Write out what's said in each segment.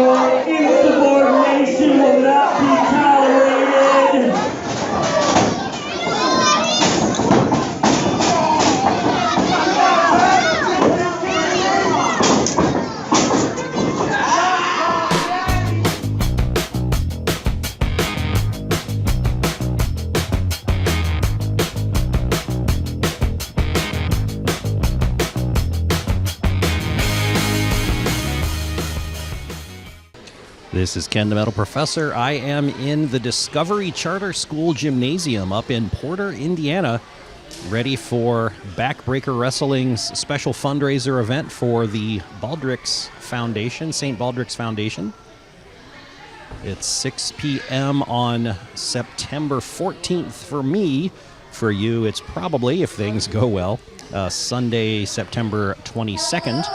Your insubordination will not be tolerated. This is Ken the Metal Professor. I am in the Discovery Charter School Gymnasium up in Porter, Indiana, ready for Backbreaker Wrestling's special fundraiser event for the Baldrick's Foundation, St. Baldrick's Foundation. It's 6 p.m. on September 14th for me. For you, it's probably, if things go well, Sunday, September 22nd.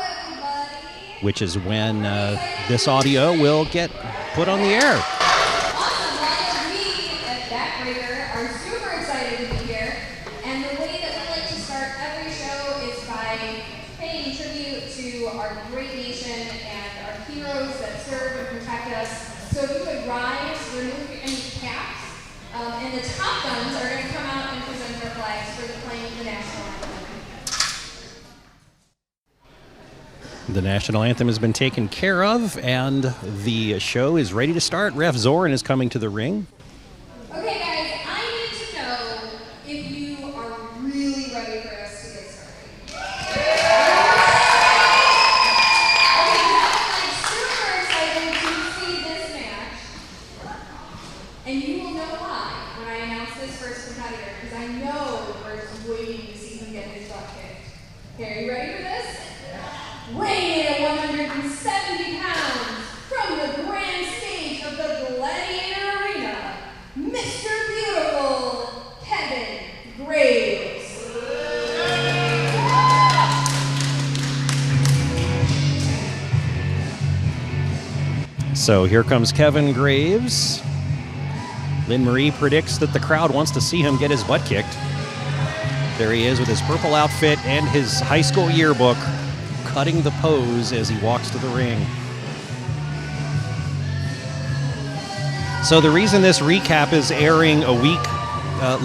Which is when this audio will get put on the air. Awesome. We at Backbreaker are super excited to be here. And the way that we like to start every show is by paying tribute to our great nation and our heroes that serve and protect us. So if you would rise, remove any caps, and the top guns are going to come out and present their flags for the playing of the national anthem. The national anthem has been taken care of, and the show is ready to start. Ref Zoran is coming to the ring. Okay, guys, I need to know if you are really ready for us to get started. Okay, I'm super excited to see this match, and you will know why when I announce this first competitor, because I know we're just waiting to see him get his butt kicked. Okay, are you ready for this? Weighing in at 170 pounds, from the grand stage of the Gladiator Arena, Mr. Beautiful, Kevin Graves. So here comes Kevin Graves. Lynn Marie predicts that the crowd wants to see him get his butt kicked. There he is with his purple outfit and his high school yearbook, cutting the pose as he walks to the ring. So the reason this recap is airing a week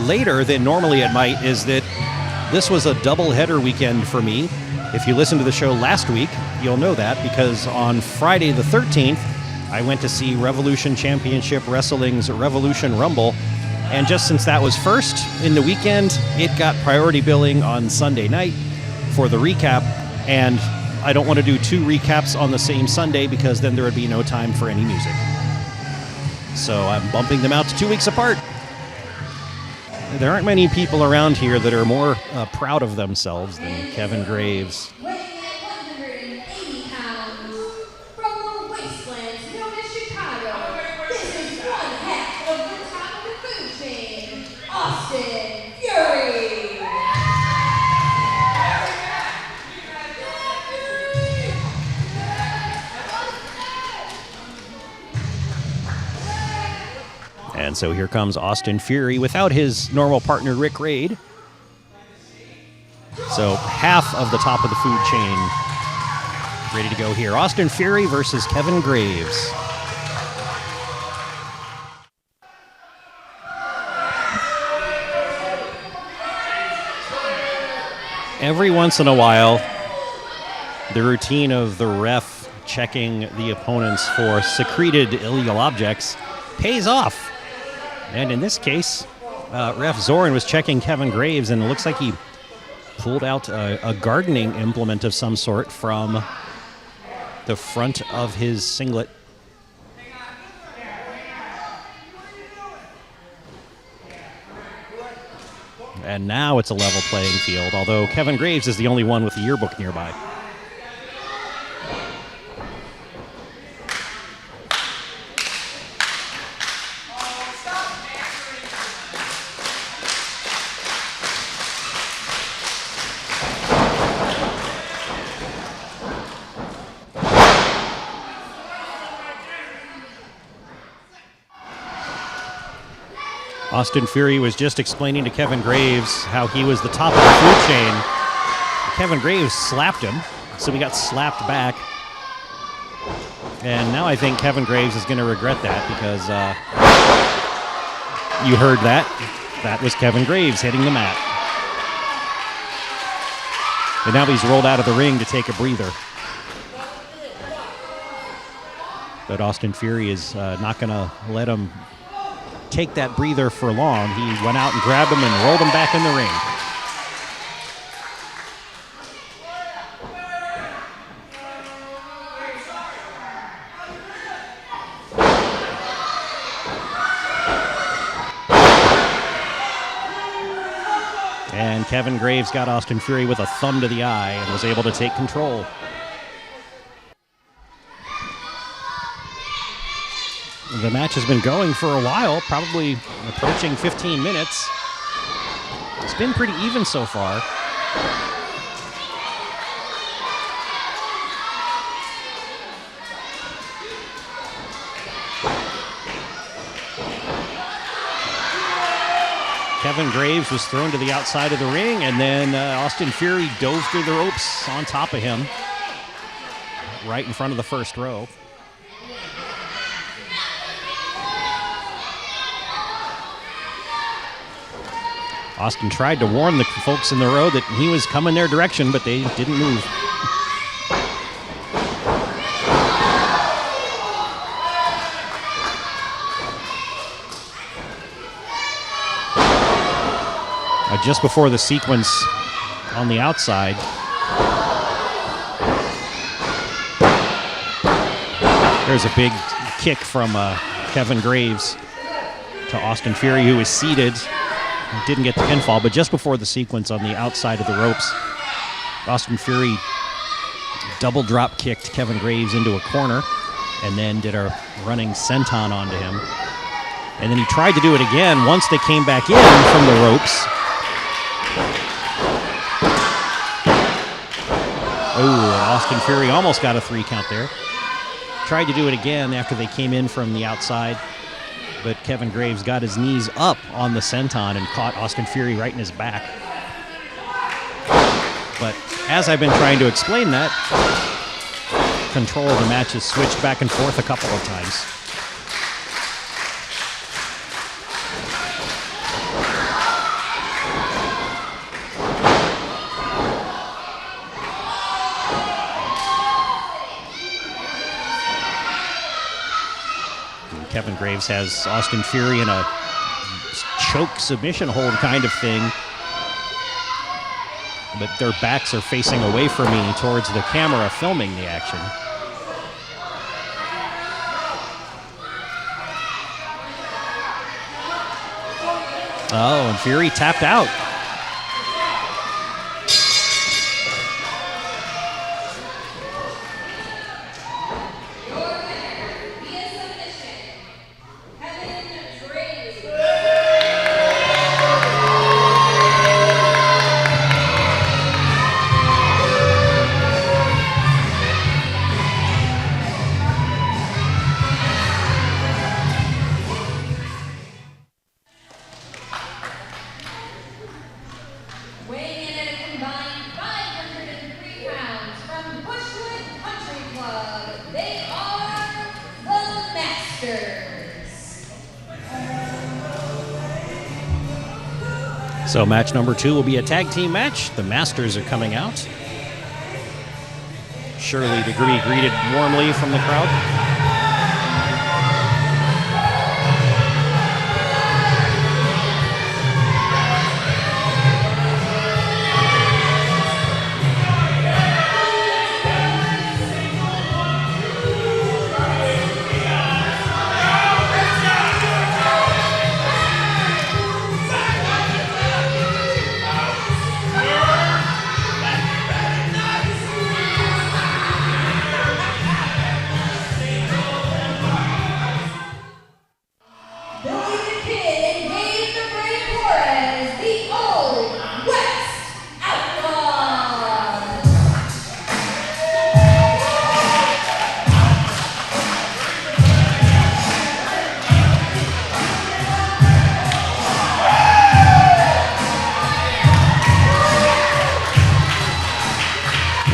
later than normally it might is that this was a double-header weekend for me. If you listened to the show last week, you'll know that, because on Friday the 13th, I went to see Revolution Championship Wrestling's Revolution Rumble, and just since that was first in the weekend, it got priority billing on Sunday night for the recap. And I don't want to do two recaps on the same Sunday because then there would be no time for any music. So I'm bumping them out to 2 weeks apart. There aren't many people around here that are more proud of themselves than Kevin Graves. Weighing at 180 pounds, from the wastelands known as Chicago, this is one half of the top of the food chain, Austin Fury. And so here comes Austin Fury without his normal partner, Rick Raid. So half of the top of the food chain ready to go here. Austin Fury versus Kevin Graves. Every once in a while, the routine of the ref checking the opponents for secreted illegal objects pays off. And in this case, Ref Zoran was checking Kevin Graves, and it looks like he pulled out a gardening implement of some sort from the front of his singlet. And now it's a level playing field, although Kevin Graves is the only one with the yearbook nearby. Austin Fury was just explaining to Kevin Graves how he was the top of the food chain. Kevin Graves slapped him, so he got slapped back. And now I think Kevin Graves is going to regret that because you heard that. That was Kevin Graves hitting the mat. And now he's rolled out of the ring to take a breather. But Austin Fury is not going to let him take that breather for long. He went out and grabbed him and rolled him back in the ring. And Kevin Graves got Austin Fury with a thumb to the eye and was able to take control. The match has been going for a while, probably approaching 15 minutes. It's been pretty even so far. Kevin Graves was thrown to the outside of the ring, and then Austin Fury dove through the ropes on top of him, right in front of the first row. Austin tried to warn the folks in the row that he was coming their direction, but they didn't move. Just before the sequence on the outside, there's a big kick from Kevin Graves to Austin Fury, who is seated. Didn't get the pinfall, but just before the sequence on the outside of the ropes, Austin Fury double drop kicked Kevin Graves into a corner and then did a running senton onto him. And then he tried to do it again once they came back in from the ropes. Oh, Austin Fury almost got a 3 count there. Tried to do it again after they came in from the outside, but Kevin Graves got his knees up on the senton and caught Austin Fury right in his back. But as I've been trying to explain that, control of the match has switched back and forth a couple of times. Kevin Graves has Austin Fury in a choke submission hold kind of thing, but their backs are facing away from me towards the camera filming the action. Oh, and Fury tapped out. So match number 2 will be a tag team match. The Masters are coming out. Shirley to be greeted warmly from the crowd.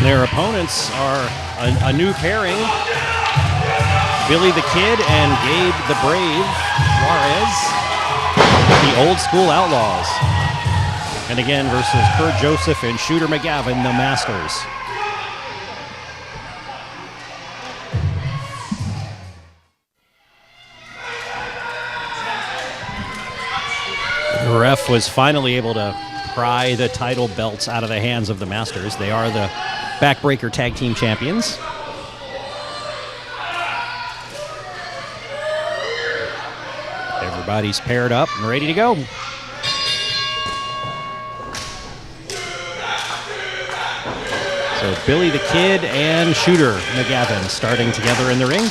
Their opponents are a new pairing. Billy the Kid and Gabe the Brave Juarez, the Old School Outlaws. And again versus Kurt Joseph and Shooter McGavin, the Masters. The ref was finally able to pry the title belts out of the hands of the Masters. They are the Backbreaker Tag Team Champions. Everybody's paired up and ready to go. So Billy the Kid and Shooter McGavin starting together in the ring.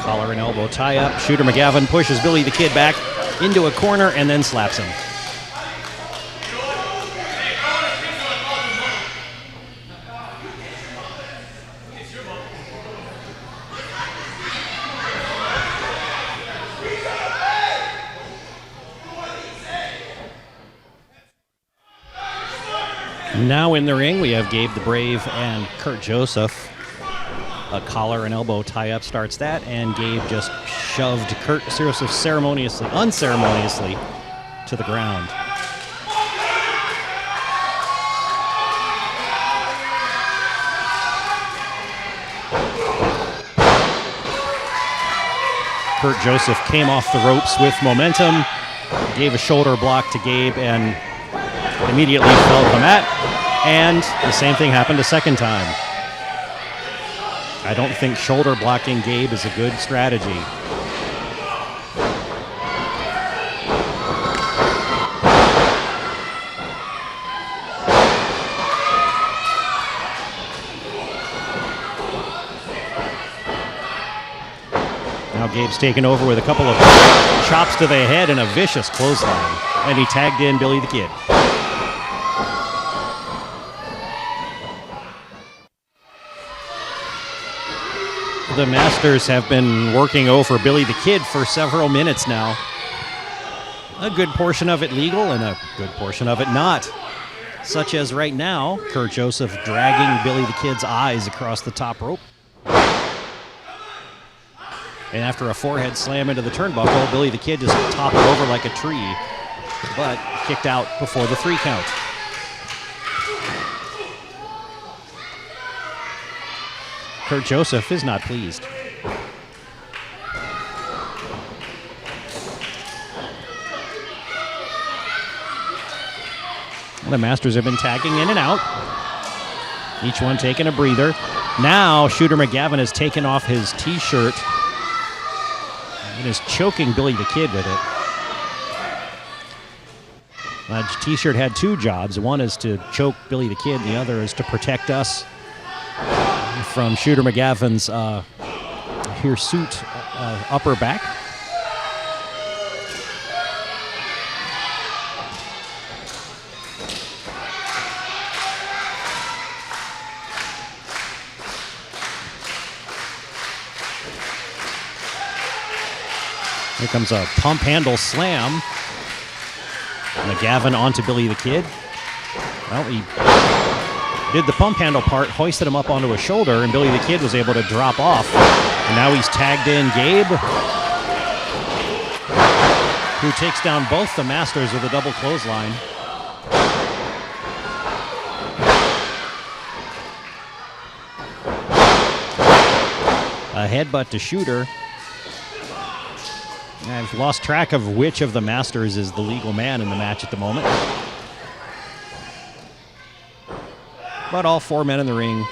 Collar and elbow tie up. Shooter McGavin pushes Billy the Kid back into a corner and then slaps him. Now in the ring, we have Gabe the Brave and Kurt Joseph. A collar and elbow tie-up starts that, and Gabe just shoved Kurt Joseph unceremoniously to the ground. Kurt Joseph came off the ropes with momentum, gave a shoulder block to Gabe, and immediately fell to the mat, and the same thing happened a second time. I don't think shoulder blocking Gabe is a good strategy. Now Gabe's taken over with a couple of chops to the head and a vicious clothesline, and he tagged in Billy the Kid. The Masters have been working over Billy the Kid for several minutes now. A good portion of it legal and a good portion of it not. Such as right now, Kurt Joseph dragging Billy the Kid's eyes across the top rope. And after a forehead slam into the turnbuckle, Billy the Kid just toppled over like a tree, but kicked out before the 3 count. Kurt Joseph is not pleased. The Masters have been tagging in and out, each one taking a breather. Now Shooter McGavin has taken off his t-shirt and is choking Billy the Kid with it. That t-shirt had 2 jobs. One is to choke Billy the Kid, the other is to protect us from Shooter McGavin's hirsute upper back. Here comes a pump handle slam. McGavin onto Billy the Kid. Well, he did the pump handle part, hoisted him up onto his shoulder, and Billy the Kid was able to drop off. And now he's tagged in Gabe, who takes down both the Masters with a double clothesline. A headbutt to Shooter. I've lost track of which of the Masters is the legal man in the match at the moment. But all 4 men in the ring,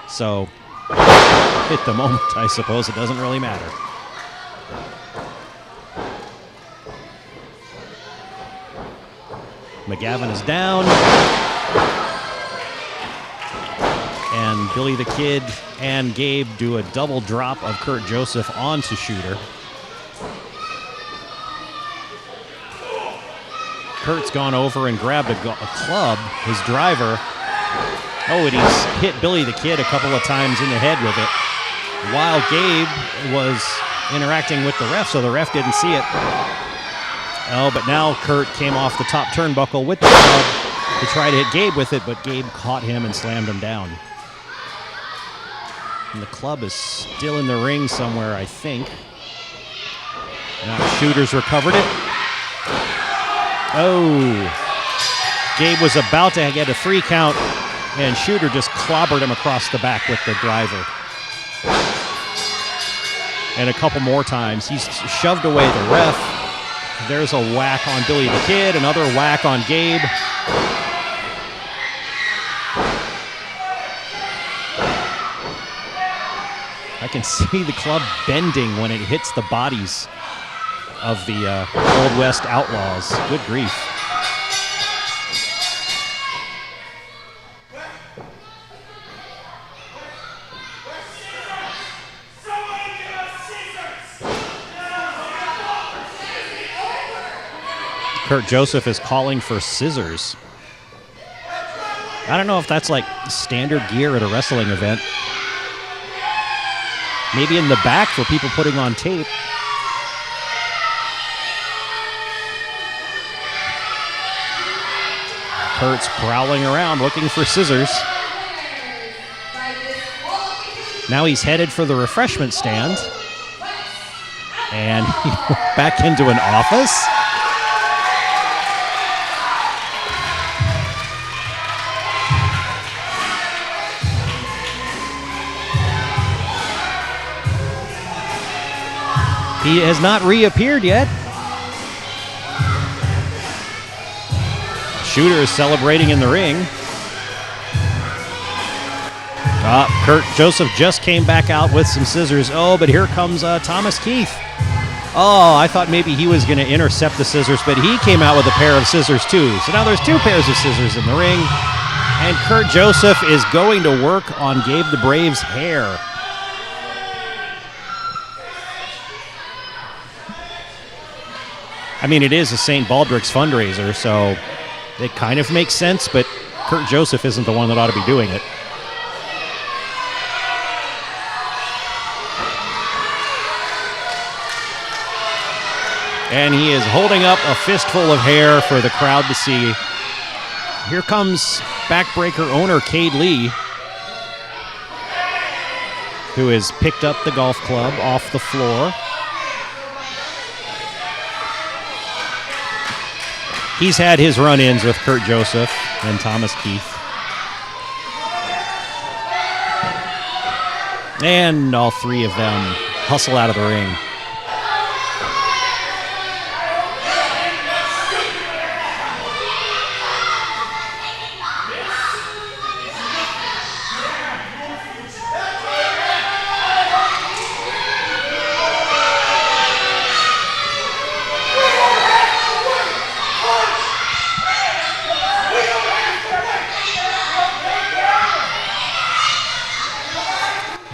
so at the moment, I suppose it doesn't really matter. McGavin is down. And Billy the Kid and Gabe do a double drop of Kurt Joseph onto Shooter. Kurt's gone over and grabbed a club, his driver. Oh, and he's hit Billy the Kid a couple of times in the head with it. while Gabe was interacting with the ref, so the ref didn't see it. Oh, but now Kurt came off the top turnbuckle with the club to try to hit Gabe with it, but Gabe caught him and slammed him down. And the club is still in the ring somewhere, I think. Now Shooter's recovered it. Oh. Gabe was about to get a 3 count, and Shooter just clobbered him across the back with the driver. And a couple more times. He's shoved away the ref. There's a whack on Billy the Kid, another whack on Gabe. I can see the club bending when it hits the bodies of the Old West Outlaws. Good grief. Kurt Joseph is calling for scissors. I don't know if that's like standard gear at a wrestling event. Maybe in the back for people putting on tape. Kurt's prowling around looking for scissors. Now he's headed for the refreshment stand. And back into an office. He has not reappeared yet. Shooter is celebrating in the ring. Kurt Joseph just came back out with some scissors. Oh, but here comes Thomas Keith. Oh, I thought maybe he was going to intercept the scissors, but he came out with a pair of scissors too. So now there's 2 pairs of scissors in the ring. And Kurt Joseph is going to work on Gabe the Brave's hair. I mean, it is a St. Baldrick's fundraiser, so it kind of makes sense, but Kurt Joseph isn't the one that ought to be doing it. And he is holding up a fistful of hair for the crowd to see. Here comes Backbreaker owner Cade Lee, who has picked up the golf club off the floor. He's had his run-ins with Kurt Joseph and Thomas Keith. And all 3 of them hustle out of the ring.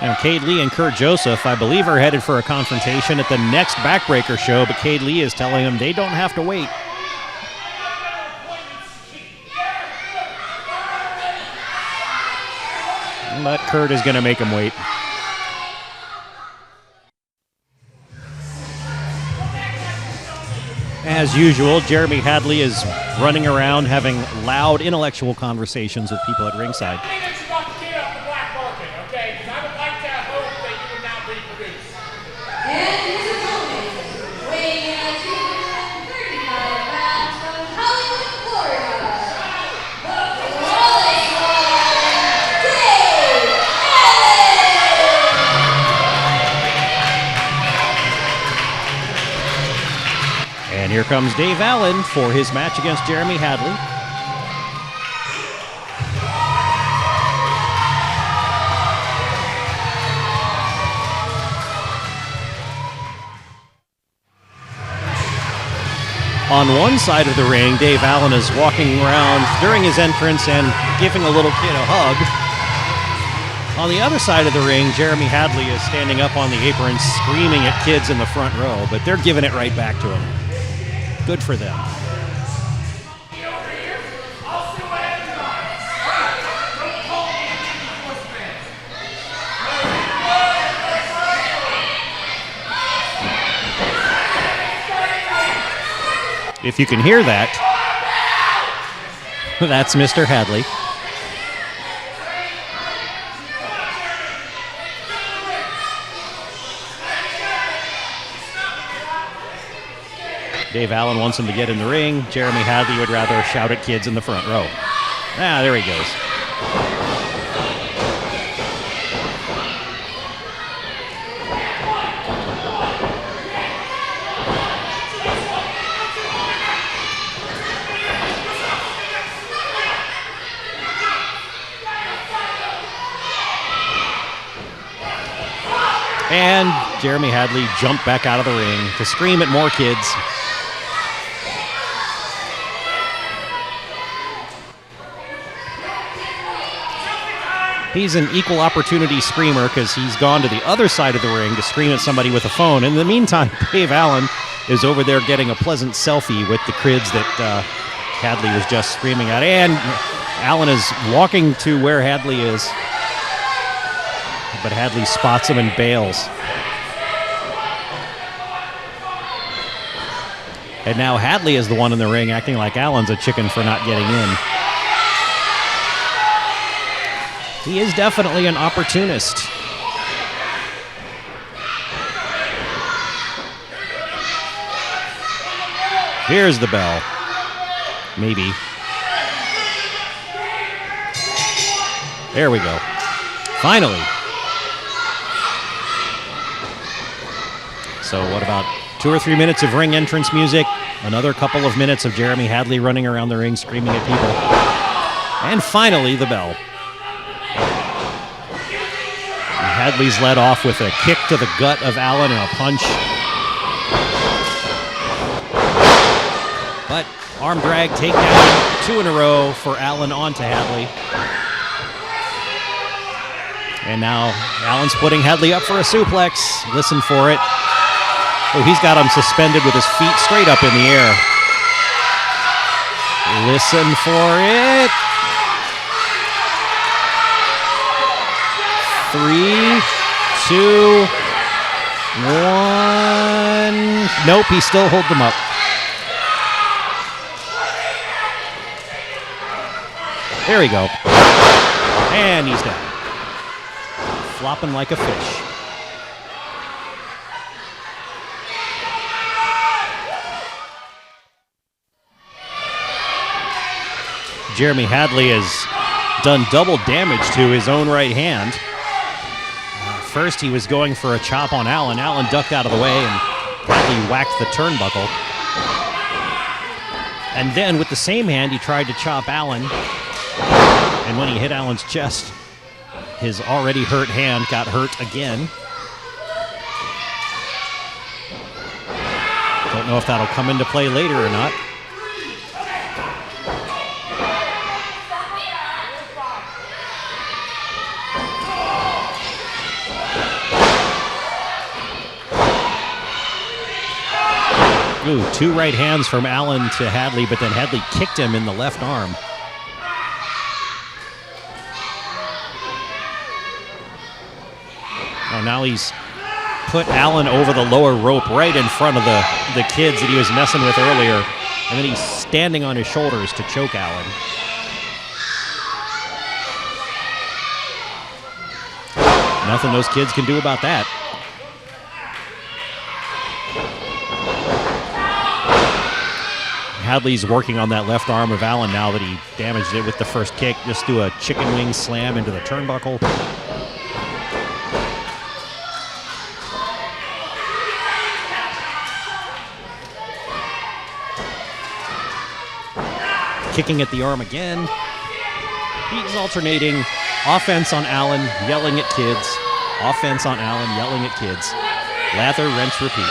Now, Cade Lee and Kurt Joseph, I believe, are headed for a confrontation at the next Backbreaker show, but Cade Lee is telling them they don't have to wait. But Kurt is going to make him wait. As usual, Jeremy Hadley is running around having loud intellectual conversations with people at ringside. And here comes Dave Allen for his match against Jeremy Hadley. On one side of the ring, Dave Allen is walking around during his entrance and giving a little kid a hug. On the other side of the ring, Jeremy Hadley is standing up on the apron screaming at kids in the front row, but they're giving it right back to him. Good for them. If you can hear that, that's Mr. Hadley. Dave Allen wants him to get in the ring. Jeremy Hadley would rather shout at kids in the front row. Ah, there he goes. And Jeremy Hadley jumped back out of the ring to scream at more kids. He's an equal opportunity screamer because he's gone to the other side of the ring to scream at somebody with a phone. In the meantime, Dave Allen is over there getting a pleasant selfie with the kids that Hadley was just screaming at. And Allen is walking to where Hadley is, but Hadley spots him and bails. And now Hadley is the one in the ring acting like Allen's a chicken for not getting in. He is definitely an opportunist. Here's the bell. Maybe. There we go. Finally. So what about 2 or 3 minutes of ring entrance music? Another couple of minutes of Jeremy Hadley running around the ring screaming at people. And finally, the bell. Hadley's led off with a kick to the gut of Allen and a punch. But arm drag takedown, 2 in a row for Allen onto Hadley. And now Allen's putting Hadley up for a suplex. Listen for it. Oh, he's got him suspended with his feet straight up in the air. Listen for it. 3, 2, 1. Nope, he still holds them up. There we go. And he's down. Flopping like a fish. Jeremy Hadley has done double damage to his own right hand. First, he was going for a chop on Allen. Allen ducked out of the way, and Hadley whacked the turnbuckle. And then, with the same hand, he tried to chop Allen. And when he hit Allen's chest, his already hurt hand got hurt again. Don't know if that'll come into play later or not. Ooh, 2 right hands from Allen to Hadley, but then Hadley kicked him in the left arm. Oh, now he's put Allen over the lower rope right in front of the kids that he was messing with earlier. And then he's standing on his shoulders to choke Allen. Nothing those kids can do about that. Hadley's working on that left arm of Allen now that he damaged it with the first kick. Just do a chicken wing slam into the turnbuckle. Kicking at the arm again. He's alternating offense on Allen, yelling at kids. Offense on Allen, yelling at kids. Lather, rinse, repeat.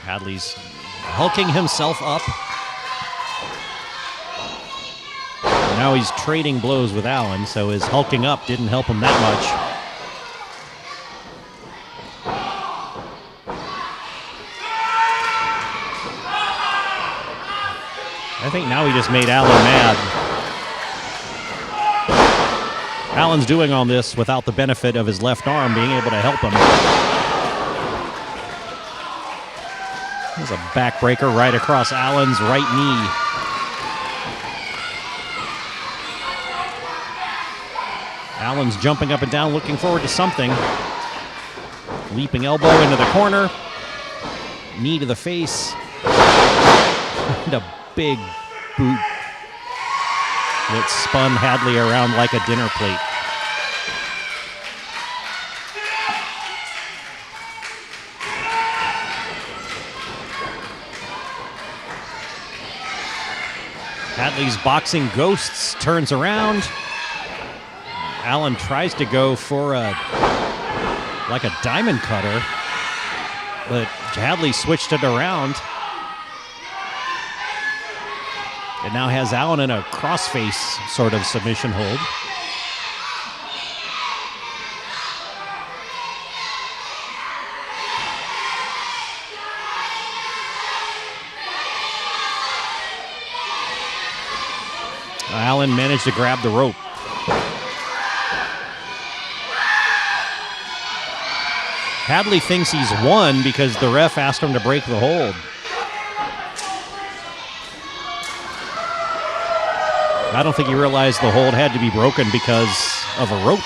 Hadley's hulking himself up. Now he's trading blows with Allen, so his hulking up didn't help him that much. I think now he just made Allen mad. Allen's doing all this without the benefit of his left arm being able to help him. There's a backbreaker right across Allen's right knee. Allen's jumping up and down, looking forward to something. Leaping elbow into the corner. Knee to the face. And a big boot that spun Hadley around like a dinner plate. Hadley's boxing ghosts, turns around. Allen tries to go for like a diamond cutter, but Hadley switched it around. It now has Allen in a crossface sort of submission hold. Allen managed to grab the rope. Hadley thinks he's won because the ref asked him to break the hold. I don't think he realized the hold had to be broken because of a rope.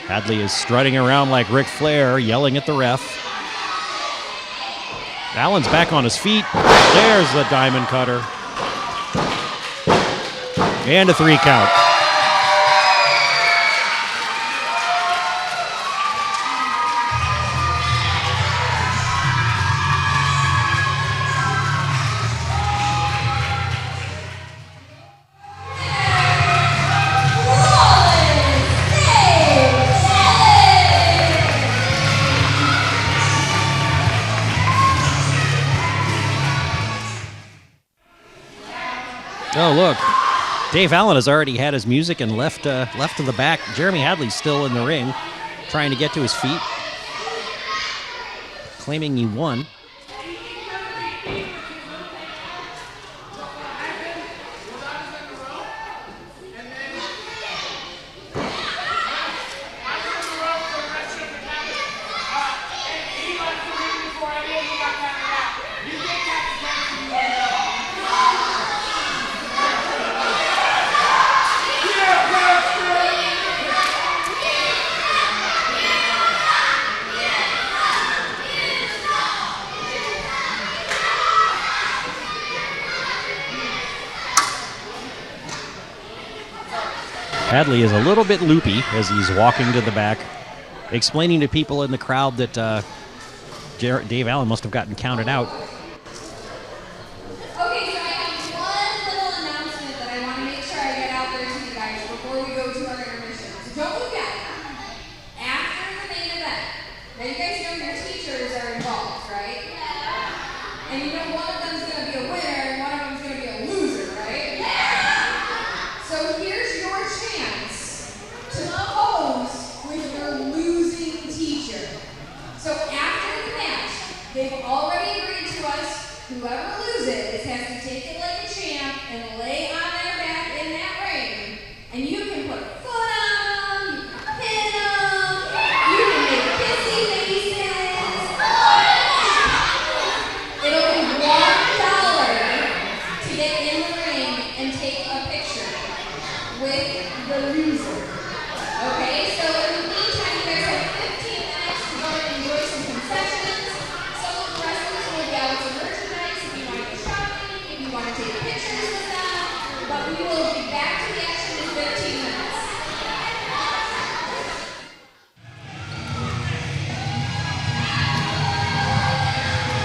Hadley is strutting around like Ric Flair, yelling at the ref. Allen's back on his feet. There's the diamond cutter. And a 3 count. Oh, look. Dave Allen has already had his music and left to the back. Jeremy Hadley's still in the ring, trying to get to his feet, claiming he won. Hadley is a little bit loopy as he's walking to the back, explaining to people in the crowd that Dave Allen must have gotten counted out. Okay, so I have one little announcement that I want to make sure I get out there to you guys before we go to our intermission. So don't forget, after the main event, now you guys know your teachers are involved, right? And you know one of them's going to be a winner and one of them's going to be a loser, right? So here's your chance to pose with your losing teacher. So after the match, they've already agreed to us, whoever loses has to take it like a champ and lay on their back in that ring. And you can put a foot on them, you can pin them, you can make kissy faces. It'll be $1 to get in the ring and take a picture with the loser. Okay, so in the meantime, you guys have 15 minutes to go and enjoy some concessions. Some of the wrestlers will be out some merchandise if you want to go shopping, if you want to take pictures with them. But we will be back to the action in 15 minutes.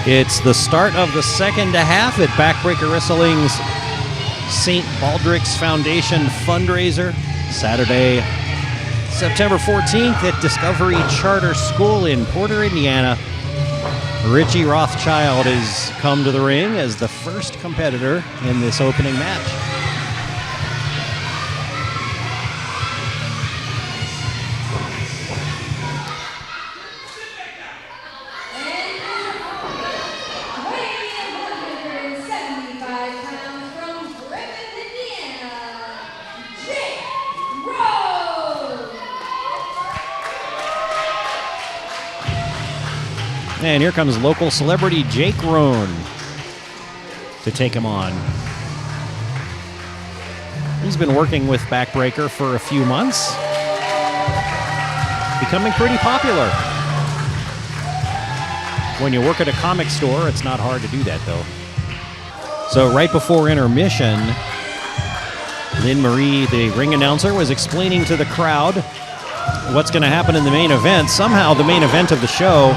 It's the start of the second half at Backbreaker Wrestling's St. Baldrick's Foundation fundraiser, Saturday, September 14th at Discovery Charter School in Porter, Indiana. Richie Rothschild has come to the ring as the first competitor in this opening match. And here comes local celebrity Jake Rohn to take him on. He's been working with Backbreaker for a few months, becoming pretty popular. When you work at a comic store, it's not hard to do that, though. So right before intermission, Lynn Marie, the ring announcer, was explaining to the crowd what's going to happen in the main event. Somehow the main event of the show,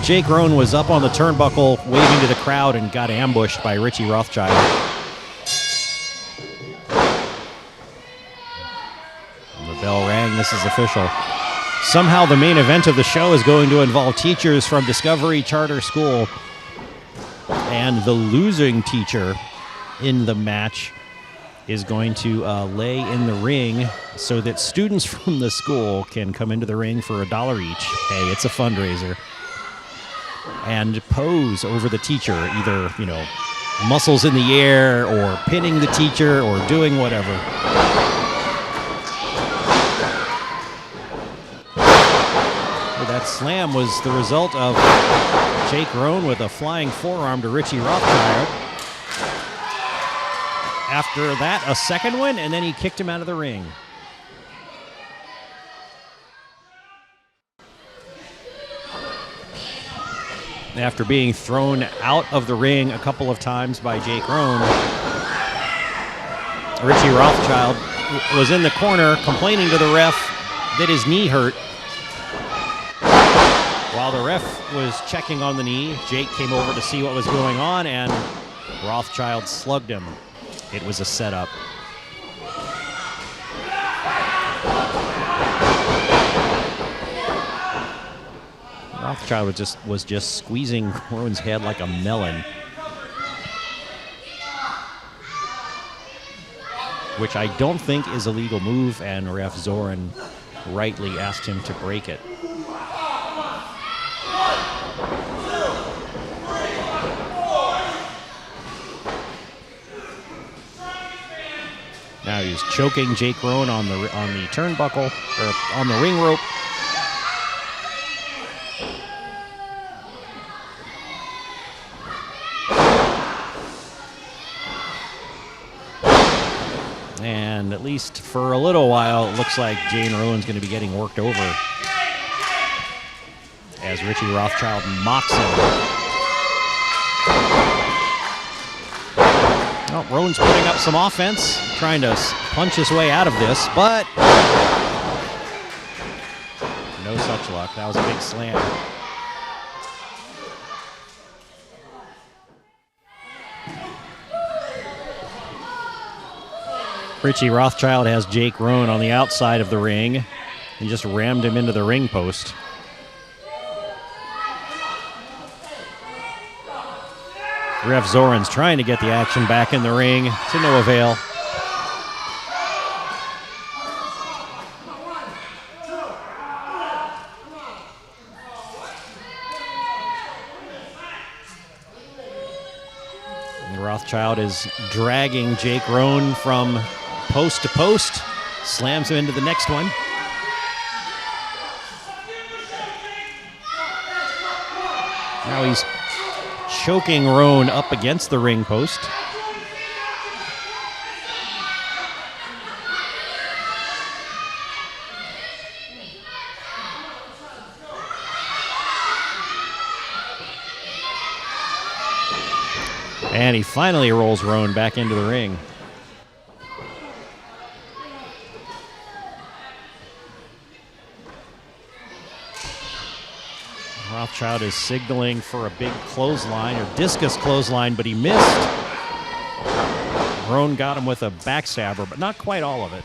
Jake Rohn was up on the turnbuckle waving to the crowd and got ambushed by Richie Rothschild. And the bell rang. This is official. Somehow the main event of the show is going to involve teachers from Discovery Charter School, and the losing teacher in the match is going to lay in the ring so that students from the school can come into the ring for $1 each. Hey, it's a fundraiser. And pose over the teacher, either, muscles in the air or pinning the teacher or doing whatever. That slam was the result of Jake Rohn with a flying forearm to Richie Rothschild. After that, a second one, and then he kicked him out of the ring. After being thrown out of the ring a couple of times by Jake Rohn, Richie Rothschild was in the corner complaining to the ref that his knee hurt. While the ref was checking on the knee, Jake came over to see what was going on, and Rothschild slugged him. It was a setup. Rothschild was just squeezing Rohn's head like a melon, which I don't think is a legal move, and ref Zoran rightly asked him to break it. Now he's choking Jake Rohn on the turnbuckle, or on the ring rope. And at least for a little while, it looks like Jake Rohn's going to be getting worked over as Richie Rothschild mocks him. Well, Rohn's putting up some offense, trying to punch his way out of this, but no such luck. That was a big slam. Richie Rothschild has Jake Rohn on the outside of the ring and just rammed him into the ring post. Ref Zoran's trying to get the action back in the ring, to no avail. And Rothschild is dragging Jake Rohn from post to post, slams him into the next one. Now he's choking Rohn up against the ring post. And he finally rolls Rohn back into the ring. Rothschild is signaling for a big clothesline, or discus clothesline, but he missed. Rohn got him with a backstabber, but not quite all of it.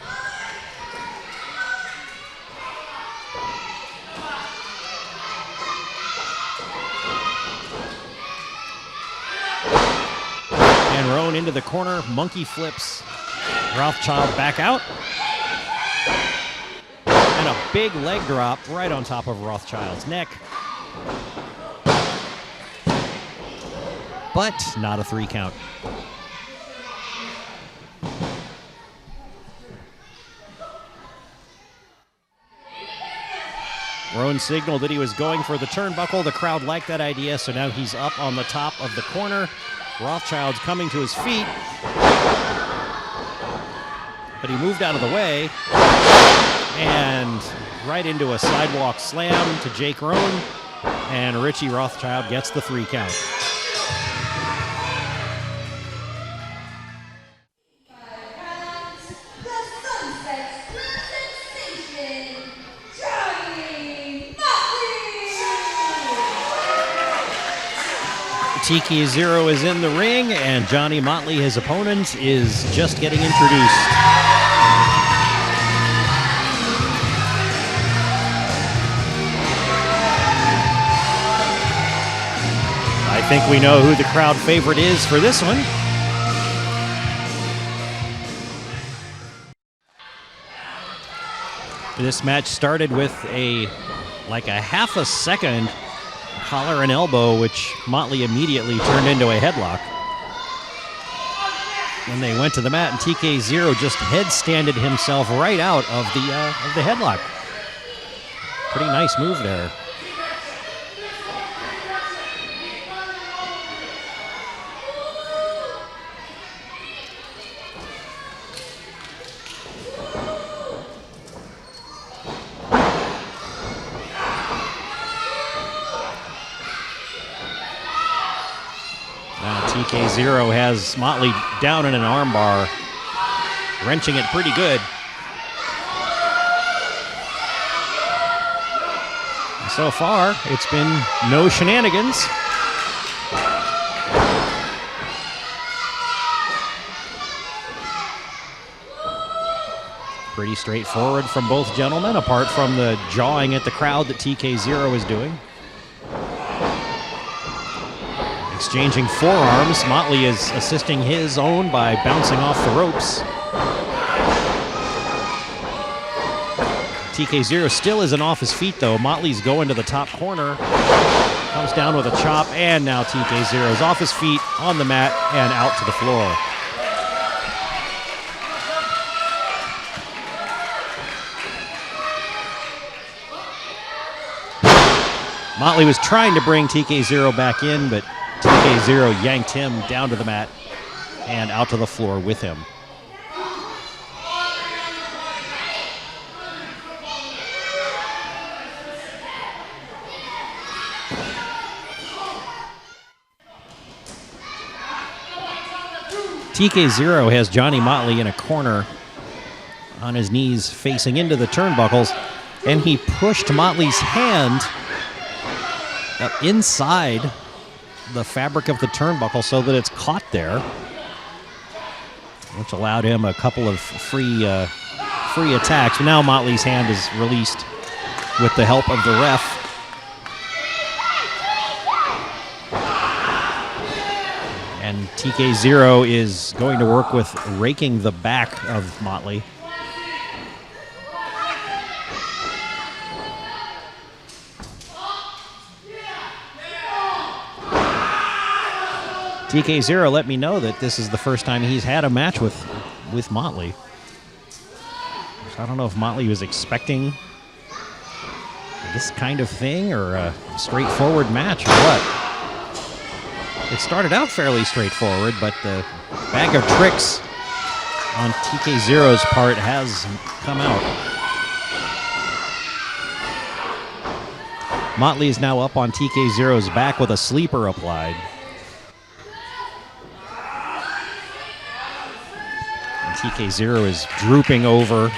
And Rohn into the corner, monkey flips Rothschild back out. And a big leg drop right on top of Rothschild's neck. But not a 3 count. Roan signaled that he was going for the turnbuckle. The crowd liked that idea, so now he's up on the top of the corner. Rothschild's coming to his feet, but he moved out of the way and right into a sidewalk slam to Jake Roan, and Richie Rothschild gets the 3 count. TK0 is in the ring, and Johnny Motley, his opponent, is just getting introduced. I think we know who the crowd favorite is for this one. This match started with a half a second collar and elbow, which Motley immediately turned into a headlock. When they went to the mat, and TK0 just headstanded himself right out of the headlock. Pretty nice move there. TK0 has Motley down in an armbar, wrenching it pretty good. So far, it's been no shenanigans. Pretty straightforward from both gentlemen, apart from the jawing at the crowd that TK0 is doing. Exchanging forearms. Motley is assisting his own by bouncing off the ropes. TK0 still isn't off his feet, though. Motley's going to the top corner. Comes down with a chop, and now TK0 is off his feet, on the mat, and out to the floor. Motley was trying to bring TK0 back in, but TK0 yanked him down to the mat and out to the floor with him. TK0 has Johnny Motley in a corner on his knees facing into the turnbuckles, and he pushed Motley's hand up inside the fabric of the turnbuckle so that it's caught there, which allowed him a couple of free attacks. But now Motley's hand is released with the help of the ref. And TK0 is going to work with raking the back of Motley. TK0 let me know that this is the first time he's had a match with Motley. So I don't know if Motley was expecting this kind of thing or a straightforward match or what. It started out fairly straightforward, but the bag of tricks on TK0's part has come out. Motley is now up on TK0's back with a sleeper applied. TK0 is drooping over.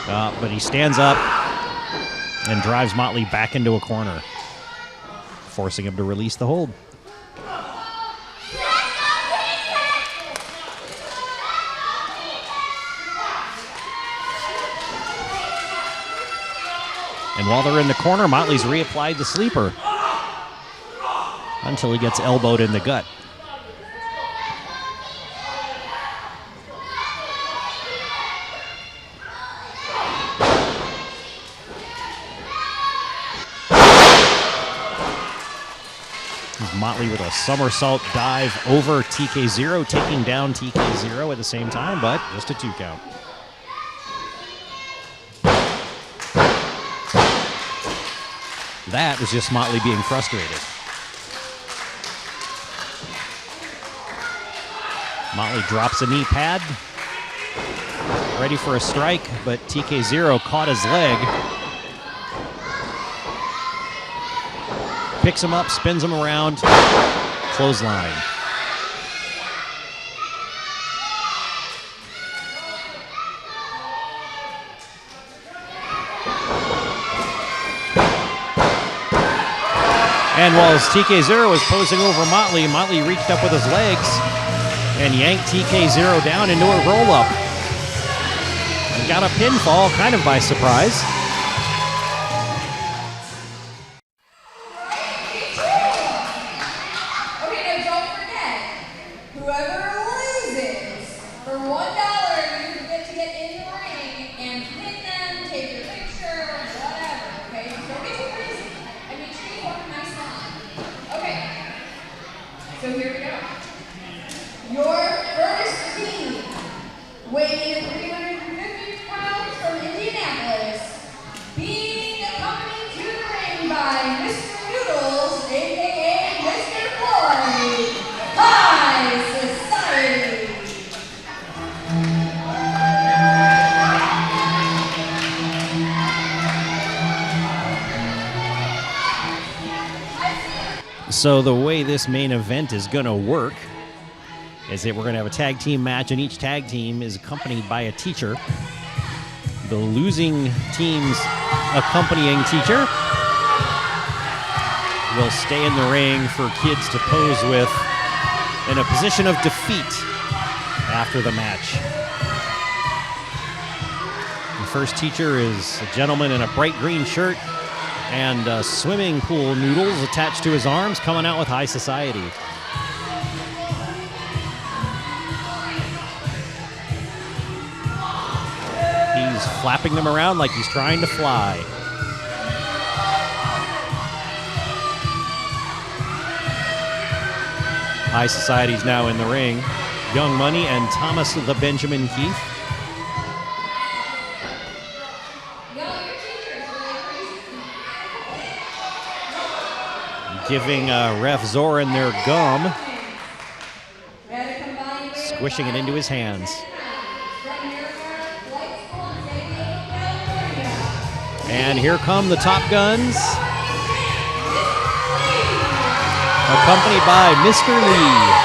But he stands up and drives Motley back into a corner, forcing him to release the hold. And while they're in the corner, Motley's reapplied the sleeper until he gets elbowed in the gut. Motley with a somersault dive over TK0, taking down TK0 at the same time, but just a 2 count. that was just Motley being frustrated. Motley drops a knee pad, ready for a strike, but TK0 caught his leg. Picks him up, spins him around, clothesline. And while TK0 was posing over Motley, Motley reached up with his legs and yanked TK0 down into a roll-up. And got a pinfall, kind of by surprise. Okay, now don't forget, whoever loses, for $1, you get to get in the ring and pin them, take your picture, whatever, okay? Don't get too crazy. I mean, treat you a nice line. Okay, so here we go. Your first team, weighing in 350 pounds from Indianapolis, being accompanied to the ring by Mr. Noodles, a.k.a. Mr. Floyd, High Society. So the way this main event is going to work is that we're going to have a tag team match, and each tag team is accompanied by a teacher. The losing team's accompanying teacher will stay in the ring for kids to pose with in a position of defeat after the match. The first teacher is a gentleman in a bright green shirt and swimming pool noodles attached to his arms, coming out with High Society. He's flapping them around like he's trying to fly. High Society's now in the ring. Young Money and Thomas the Benjamin Keith. Giving Ref Zoran their gum. Squishing it into his hands. And here come the Top Guns, accompanied by Mr. Lee.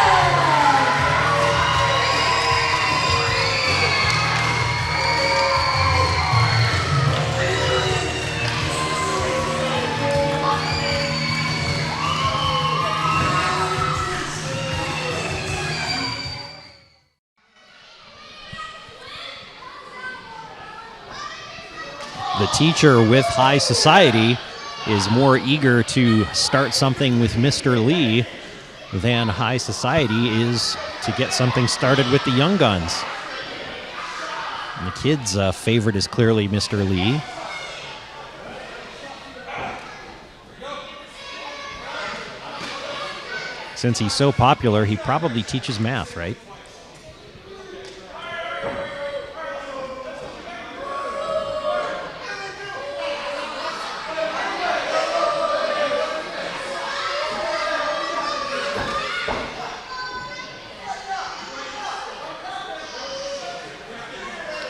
The teacher with High Society is more eager to start something with Mr. Lee than High Society is to get something started with the Young Guns. And the kids' favorite is clearly Mr. Lee. Since he's so popular, he probably teaches math, right?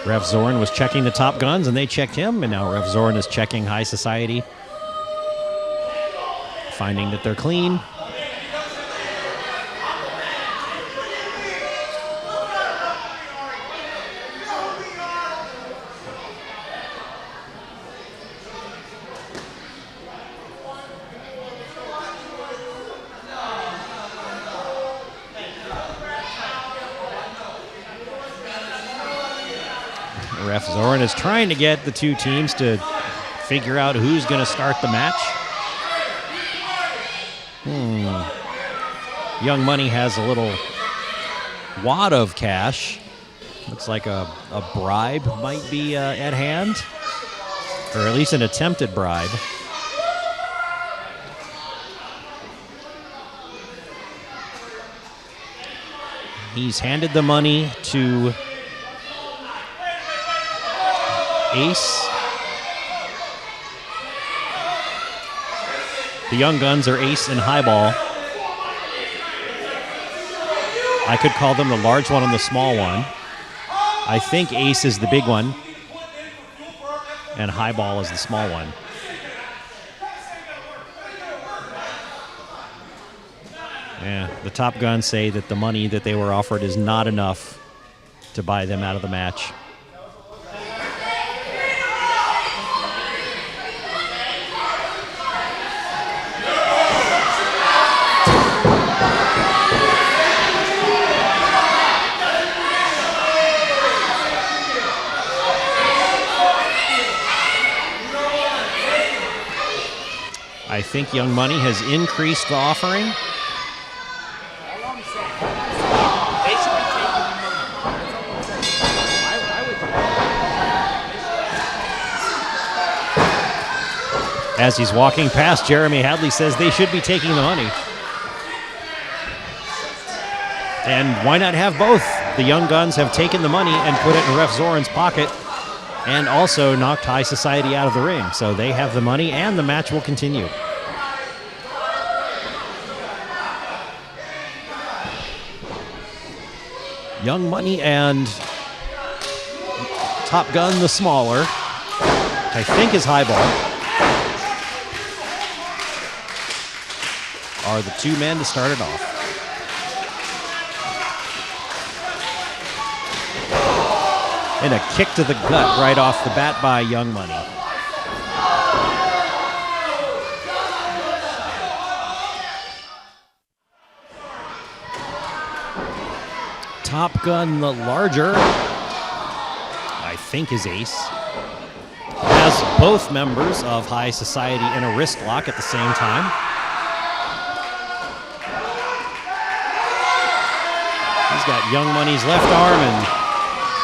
Ref Zoran was checking the Top Guns, and they checked him, and now Ref Zoran is checking High Society, finding that they're clean. Ref Zoran is trying to get the two teams to figure out who's going to start the match. Young Money has a little wad of cash. Looks like a bribe might be at hand, or at least an attempted bribe. He's handed the money to Ace. The Young Guns are Ace and Highball. I could call them the large one and the small one. I think Ace is the big one, and Highball is the small one. Yeah, the Top Guns say that the money that they were offered is not enough to buy them out of the match. I think Young Money has increased the offering. As he's walking past, Jeremy Hadley says they should be taking the money. And why not have both? The Young Guns have taken the money and put it in Ref Zoran's pocket and also knocked High Society out of the ring. So they have the money and the match will continue. Young Money and Top Gun the smaller, which I think is Highball, are the two men to start it off. And a kick to the gut right off the bat by Young Money. Top Gun the larger, I think is Ace, has both members of High Society in a wrist lock at the same time. He's got Young Money's left arm and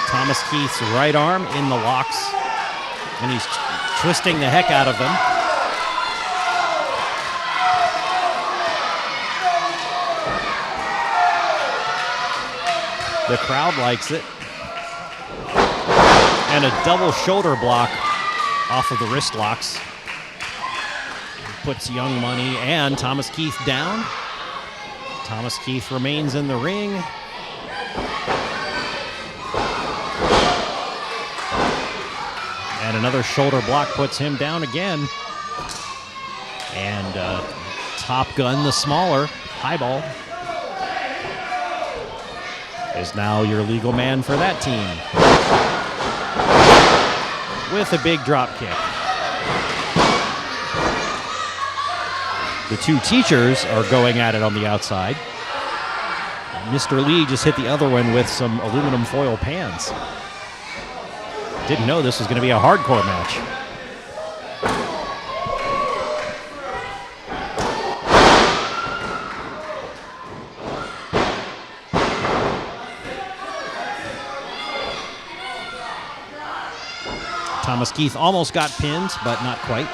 Thomas Keith's right arm in the locks, and he's twisting the heck out of them. The crowd likes it. And a double shoulder block off of the wrist locks. Puts Young Money and Thomas Keith down. Thomas Keith remains in the ring. And another shoulder block puts him down again. And Top Gun, the smaller, Highball, is now your legal man for that team. With a big drop kick. The two teachers are going at it on the outside. Mr. Lee just hit the other one with some aluminum foil pans. Didn't know this was going to be a hardcore match. Thomas Keith almost got pinned, but not quite.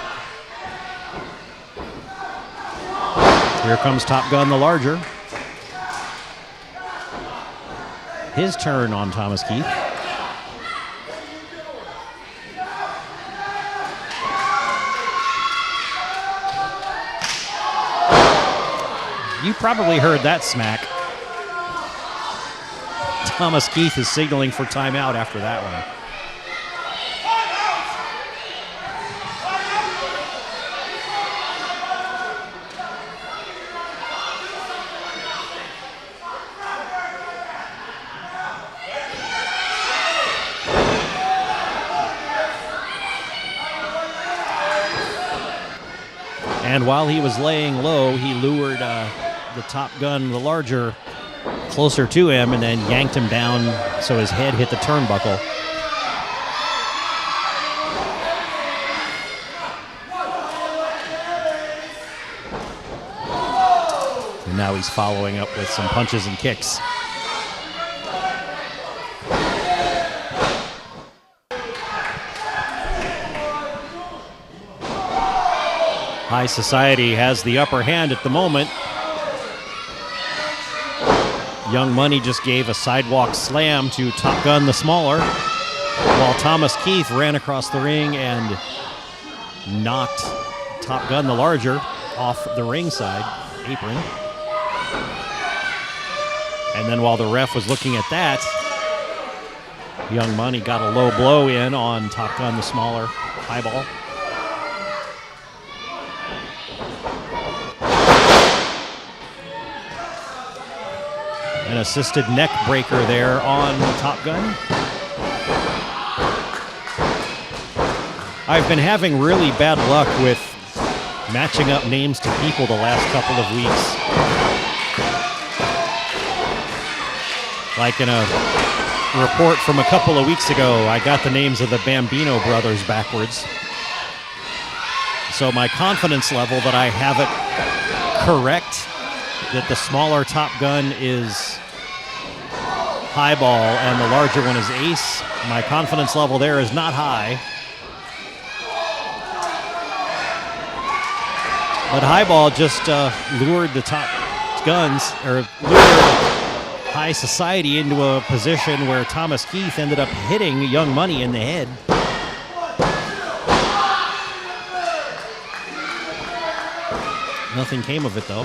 Here comes Top Gun the larger. His turn on Thomas Keith. You probably heard that smack. Thomas Keith is signaling for timeout after that one. And while he was laying low, he lured the Top Gun, the larger, closer to him and then yanked him down so his head hit the turnbuckle. And now he's following up with some punches and kicks. High Society has the upper hand at the moment. Young Money just gave a sidewalk slam to Top Gun the smaller, while Thomas Keith ran across the ring and knocked Top Gun the larger off the ringside apron. And then while the ref was looking at that, Young Money got a low blow in on Top Gun, the smaller highball. An assisted neck breaker there on Top Gun. I've been having really bad luck with matching up names to people the last couple of weeks. Like in a report from a couple of weeks ago, I got the names of the Bambino brothers backwards. So my confidence level that I have it correct, that the smaller Top Gun is highball and the larger one is ace, my confidence level there is not high. But highball just lured the Top Guns, or lured High Society into a position where Thomas Keith ended up hitting Young Money in the head. Nothing came of it, though.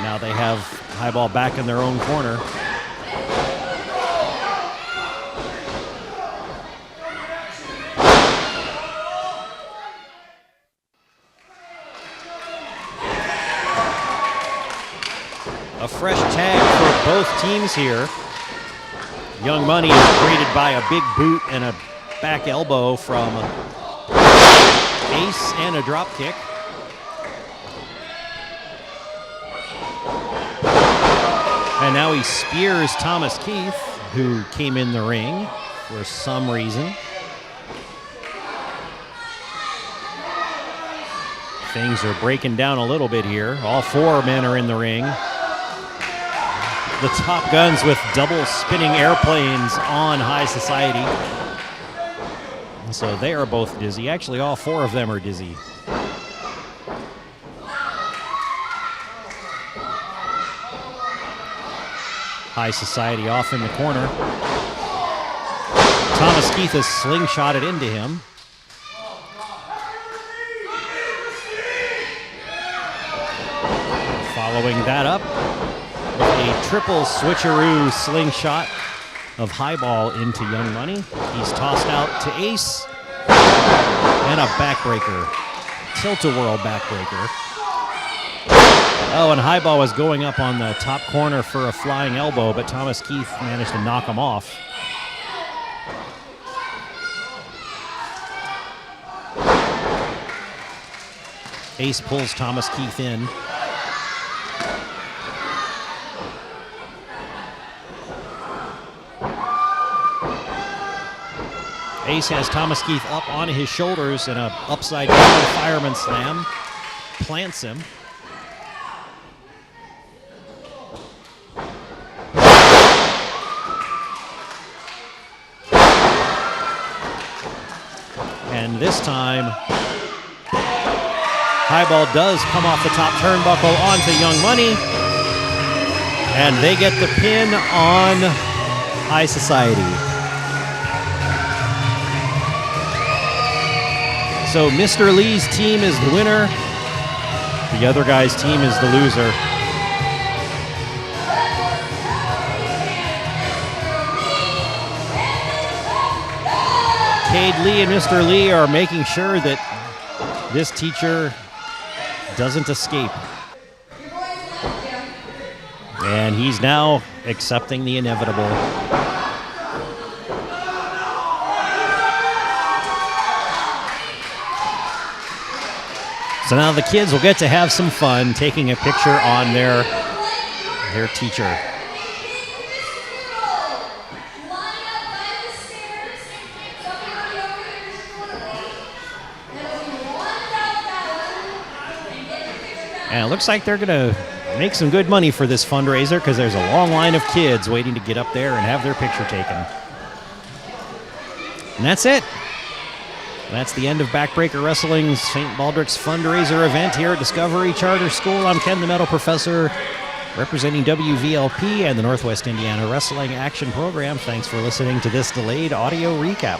Now they have highball back in their own corner. A fresh tag for both teams here. Young Money is greeted by a big boot and a back elbow from Ace and a drop kick. And now he spears Thomas Keith, who came in the ring for some reason. Things are breaking down a little bit here. All four men are in the ring. The Top Guns with double spinning airplanes on High Society. So they are both dizzy. Actually, all four of them are dizzy. High Society off in the corner. Thomas Keith has slingshotted into him. Following that up, a triple switcheroo slingshot of highball into Young Money. He's tossed out to Ace. And a backbreaker. Tilt-a-whirl backbreaker. Oh, and highball was going up on the top corner for a flying elbow, but Thomas Keith managed to knock him off. Ace pulls Thomas Keith in. Ace has Thomas Keith up on his shoulders in an upside down fireman slam. Plants him. And this time, highball does come off the top turnbuckle onto Young Money. And they get the pin on High Society. So Mr. Lee's team is the winner. The other guy's team is the loser. Cade Lee and Mr. Lee are making sure that this teacher doesn't escape. And he's now accepting the inevitable. So now the kids will get to have some fun taking a picture on their teacher. And it looks like they're going to make some good money for this fundraiser because there's a long line of kids waiting to get up there and have their picture taken. And that's it. That's the end of Backbreaker Wrestling's St. Baldrick's fundraiser event here at Discovery Charter School. I'm Ken, the Metal Professor. representing WVLP and the Northwest Indiana Wrestling Action Program. Thanks for listening to this delayed audio recap.